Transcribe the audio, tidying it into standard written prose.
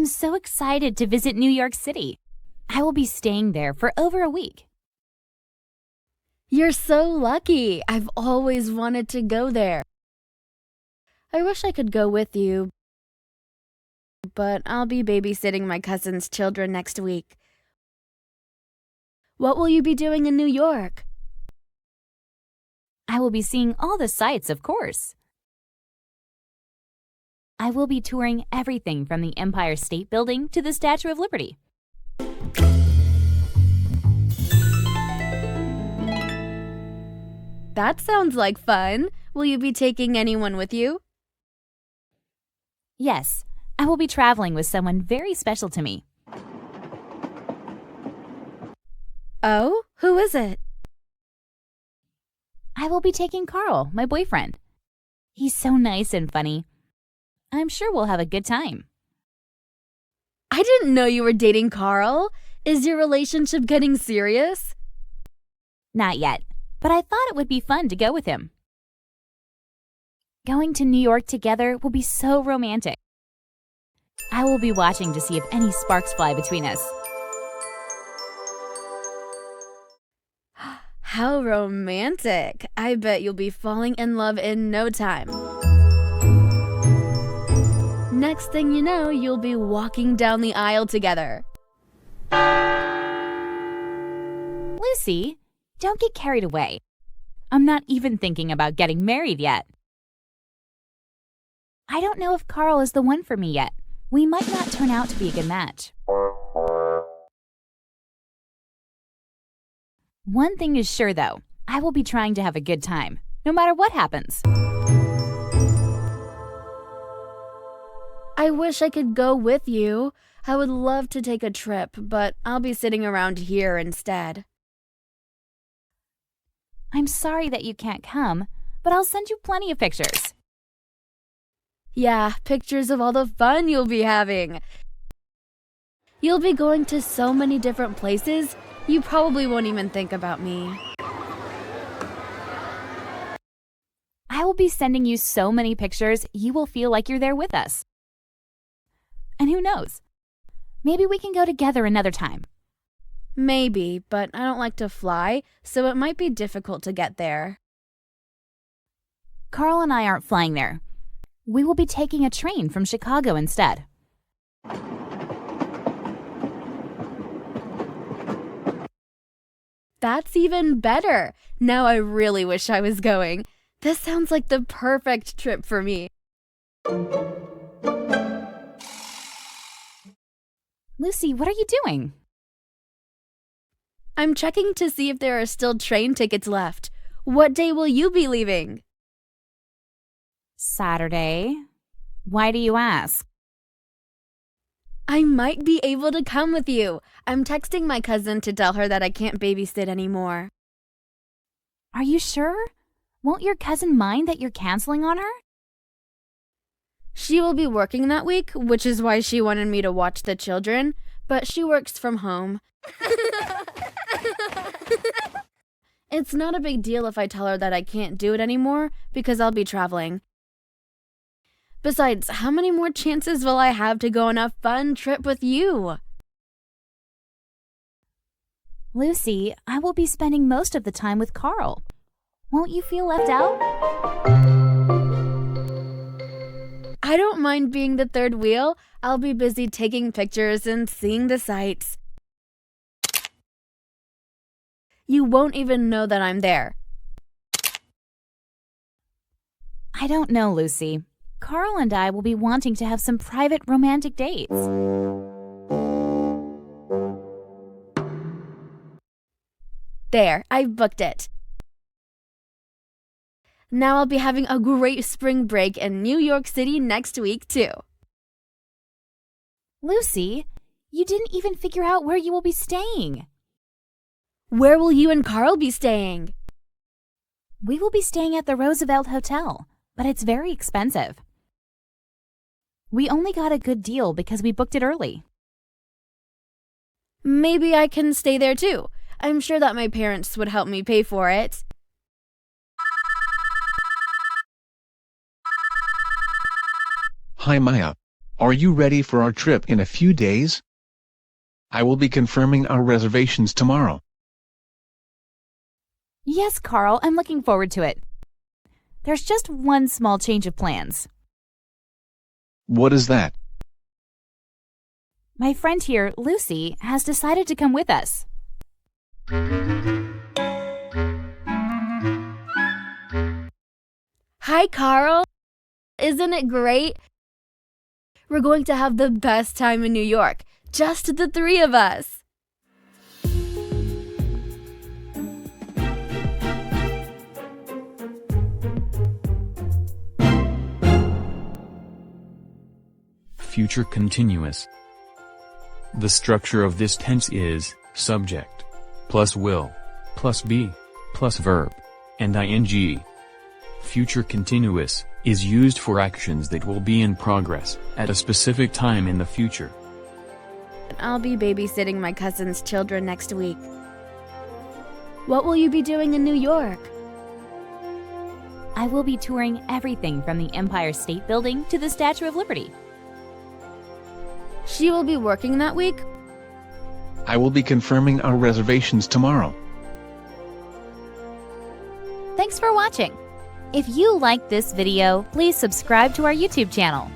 I'm so excited to visit New York City. I will be staying there for over a week. You're so lucky. I've always wanted to go there. I wish I could go with you, but I'll be babysitting my cousin's children next week. What will you be doing in New York? I will be seeing all the sights, of course. I will be touring everything from the Empire State Building to the Statue of Liberty. That sounds like fun. Will you be taking anyone with you? Yes, I will be traveling with someone very special to me. Oh, who is it? I will be taking Carl, my boyfriend. He's so nice and funny. I'm sure we'll have a good time. I didn't know you were dating Carl. Is your relationship getting serious? Not yet, but I thought it would be fun to go with him. Going to New York together will be so romantic. I will be watching to see if any sparks fly between us. How romantic. I bet you'll be falling in love in no time. Next thing you know, you'll be walking down the aisle together. Lucy, don't get carried away. I'm not even thinking about getting married yet. I don't know if Carl is the one for me yet. We might not turn out to be a good match. One thing is sure, though. I will be trying to have a good time, no matter what happens. I wish I could go with you. I would love to take a trip, but I'll be sitting around here instead. I'm sorry that you can't come, but I'll send you plenty of pictures. Yeah, pictures of all the fun you'll be having. You'll be going to so many different places, you probably won't even think about me. I will be sending you so many pictures, you will feel like you're there with us. And who knows? Maybe we can go together another time. Maybe, but I don't like to fly, so it might be difficult to get there. Carl and I aren't flying there. We will be taking a train from Chicago instead. That's even better. Now I really wish I was going. This sounds like the perfect trip for me. Lucy, what are you doing? I'm checking to see if there are still train tickets left. What day will you be leaving? Saturday. Why do you ask? I might be able to come with you. I'm texting my cousin to tell her that I can't babysit anymore. Are you sure? Won't your cousin mind that you're canceling on her? She will be working that week, which is why she wanted me to watch the children, but she works from home. It's not a big deal if I tell her that I can't do it anymore because I'll be traveling. Besides, how many more chances will I have to go on a fun trip with you? Lucy, I will be spending most of the time with Carl. Won't you feel left out? I don't mind being the third wheel. I'll be busy taking pictures and seeing the sights. You won't even know that I'm there. I don't know, Lucy. Carl and I will be wanting to have some private romantic dates. There, I've booked it. Now I'll be having a great spring break in New York City next week, too. Lucy, you didn't even figure out where you will be staying. Where will you and Carl be staying? We will be staying at the Roosevelt Hotel, but it's very expensive. We only got a good deal because we booked it early. Maybe I can stay there too. I'm sure that my parents would help me pay for it. Hi Maya. Are you ready for our trip in a few days? I will be confirming our reservations tomorrow. Yes, Carl, I'm looking forward to it. There's just one small change of plans. What is that? My friend here, Lucy, has decided to come with us. Hi, Carl. Isn't it great? We're going to have the best time in New York, just the three of us. Future continuous. The structure of this tense is subject plus will plus be plus verb and ing. Future continuous is used for actions that will be in progress at a specific time in the future. I'll be babysitting my cousin's children next week. What will you be doing in New York? I will be touring everything from the Empire State Building to the Statue of Liberty. She will be working that week? I will be confirming our reservations tomorrow. Thanks for watching. If you liked this video, please subscribe to our YouTube channel.